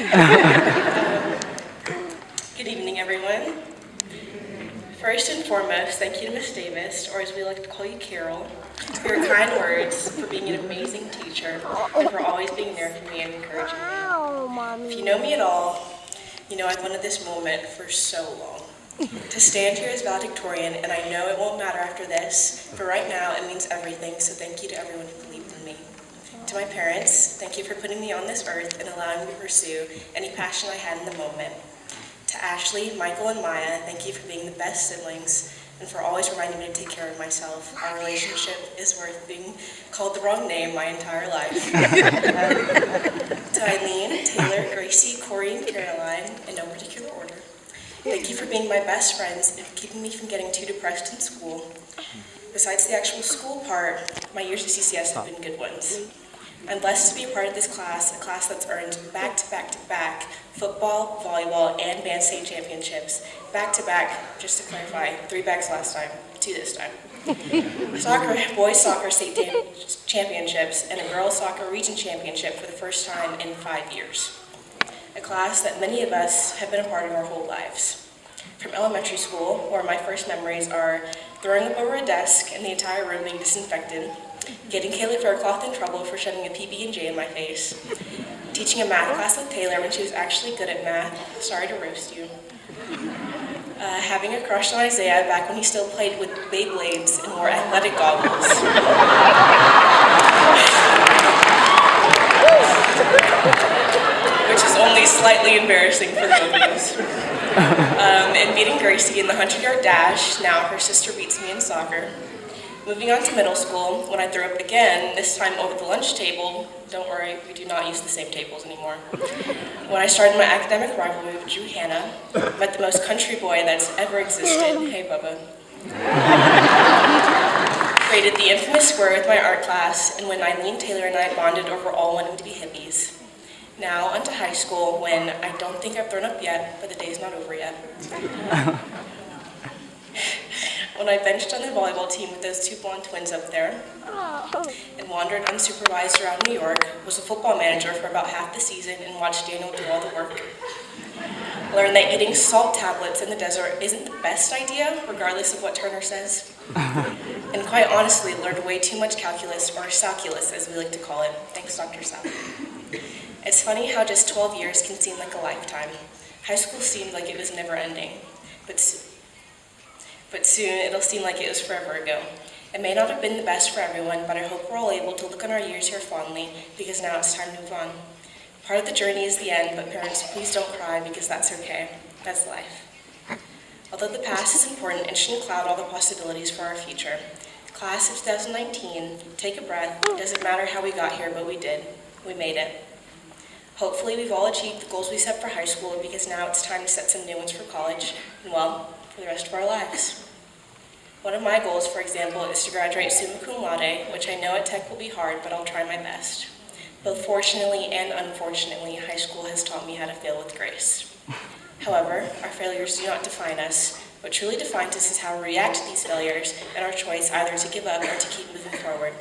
Good evening, everyone. First and foremost, thank you to Miss Davis, or as we like to call you, Carol, for your kind words, for being an amazing teacher, and for always being there for me and encouraging me. If you know me at all, you know I've wanted this moment for so long. To stand here as valedictorian, and I know it won't matter after this, but right now it means everything, so thank you to everyone who believed in me. To my parents, thank you for putting me on this earth and allowing me to pursue any passion I had in the moment. To Ashley, Michael, and Maya, thank you for being the best siblings and for always reminding me to take care of myself. Our relationship is worth being called the wrong name my entire life. To Eileen, Taylor, Gracie, Corey, and Caroline, in no particular order, thank you for being my best friends and keeping me from getting too depressed in school. Besides the actual school part, my years at CCS have been good ones. I'm blessed to be a part of this class, a class that's earned back-to-back-to-back football, volleyball, and band state championships. Back-to-back, just to clarify, 3 backs last time, 2 this time. Boys soccer state championships, and a girls soccer region championship for the first time in 5 years. A class that many of us have been a part of our whole lives. From elementary school, where my first memories are throwing up over a desk and the entire room being disinfected, getting Kaylee Faircloth in trouble for shoving a PB&J in my face, teaching a math class with Taylor when she was actually good at math, sorry to roast you, having a crush on Isaiah back when he still played with Beyblades and wore athletic goggles, which is only slightly embarrassing for the both of us, and beating Gracie in the 100-yard dash. Now her sister beats me in soccer. Moving on to middle school, when I threw up again, this time over the lunch table. Don't worry, we do not use the same tables anymore. When I started my academic rivalry with Drew Hanna, met the most country boy that's ever existed, hey Bubba. Created the infamous square with my art class, and when Eileen, Taylor, and I bonded over all wanting to be hippies. Now onto high school, when I don't think I've thrown up yet, but the day's not over yet. When I benched on the volleyball team with those 2 blonde twins up there, and wandered unsupervised around New York, was a football manager for about half the season, and watched Daniel do all the work. Learned that eating salt tablets in the desert isn't the best idea, regardless of what Turner says. And quite honestly, learned way too much calculus, or calculus as we like to call it. Thanks, Dr. Sal. It's funny how just 12 years can seem like a lifetime. High school seemed like it was never ending, but soon it'll seem like it was forever ago. It may not have been the best for everyone, but I hope we're all able to look on our years here fondly, because now it's time to move on. Part of the journey is the end, but parents, please don't cry, because that's okay. That's life. Although the past is important, it shouldn't cloud all the possibilities for our future. Class of 2019, take a breath. It doesn't matter how we got here, but we did. We made it. Hopefully we've all achieved the goals we set for high school, because now it's time to set some new ones for college, and well, for the rest of our lives. One of my goals, for example, is to graduate summa cum laude, which I know at Tech will be hard, but I'll try my best. Both fortunately and unfortunately, high school has taught me how to fail with grace. However, our failures do not define us. What truly defines us is how we react to these failures and our choice either to give up or to keep moving forward.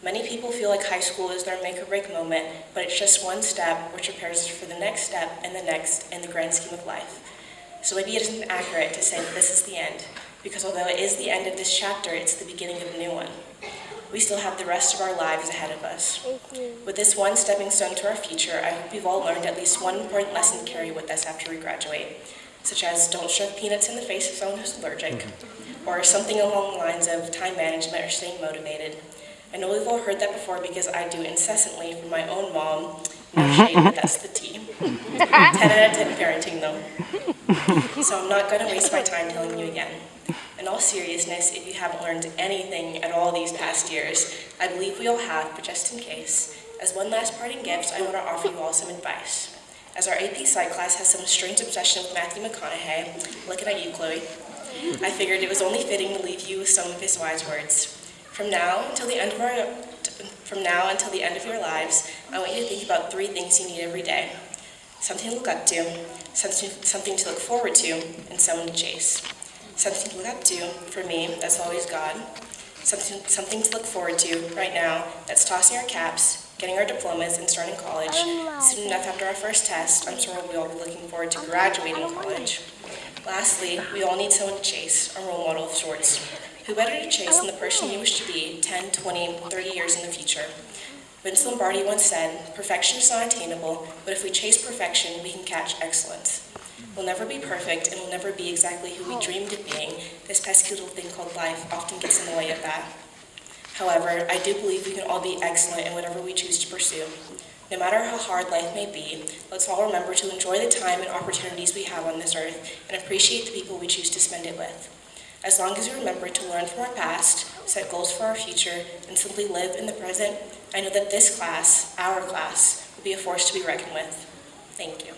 Many people feel like high school is their make-or-break moment, but it's just one step which prepares us for the next step and the next in the grand scheme of life. So maybe it isn't accurate to say that this is the end, because although it is the end of this chapter, it's the beginning of a new one. We still have the rest of our lives ahead of us. With this one stepping stone to our future, I hope we've all learned at least one important lesson to carry with us after we graduate, such as don't shove peanuts in the face of someone who's allergic, or something along the lines of time management or staying motivated. I know we've all heard that before because I do incessantly from my own mom. No shade, but that's the tea. 10 out of 10 parenting though. So I'm not going to waste my time telling you again. In all seriousness, if you haven't learned anything at all these past years, I believe we all have, but just in case, as one last parting gift, I want to offer you all some advice. As our AP Psych class has some strange obsession with Matthew McConaughey, looking at you, Chloe, I figured it was only fitting to leave you with some of his wise words. From now until the end of your lives, I want you to think about 3 things you need every day. Something to look up to, something to look forward to, and someone to chase. Something to look up to, for me, that's always God. something to look forward to right now. That's tossing our caps, getting our diplomas, and starting college. Soon enough after our first test, I'm sure we'll all be looking forward to graduating college. Lastly, we all need someone to chase, a role model of sorts. Who better to chase than the person you wish to be 10, 20, 30 years in the future? Vince Lombardi once said, "Perfection is not attainable, but if we chase perfection, we can catch excellence." We'll never be perfect, and we'll never be exactly who we dreamed of being. This pesky little thing called life often gets in the way of that. However, I do believe we can all be excellent in whatever we choose to pursue. No matter how hard life may be, let's all remember to enjoy the time and opportunities we have on this earth and appreciate the people we choose to spend it with. As long as we remember to learn from our past, set goals for our future, and simply live in the present, I know that this class, our class, will be a force to be reckoned with. Thank you.